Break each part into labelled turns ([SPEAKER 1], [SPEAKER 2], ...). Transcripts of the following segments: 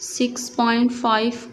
[SPEAKER 1] 6.5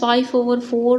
[SPEAKER 1] 5/4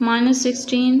[SPEAKER 1] -16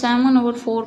[SPEAKER 1] 7/4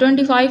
[SPEAKER 1] 25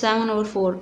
[SPEAKER 1] 7/4۔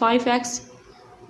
[SPEAKER 1] 5x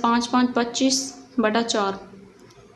[SPEAKER 1] 5 5 25/4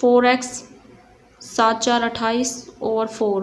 [SPEAKER 1] 4x 7 4 28/4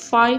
[SPEAKER 1] 5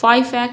[SPEAKER 1] 5x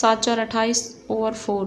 [SPEAKER 1] 7 4 28/4۔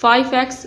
[SPEAKER 1] 5x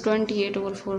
[SPEAKER 1] 28/4،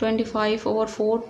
[SPEAKER 1] 25/4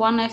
[SPEAKER 1] 1x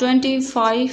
[SPEAKER 1] 25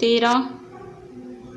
[SPEAKER 1] 13،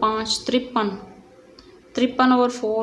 [SPEAKER 1] 5 53/4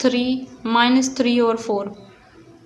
[SPEAKER 1] 3/4۔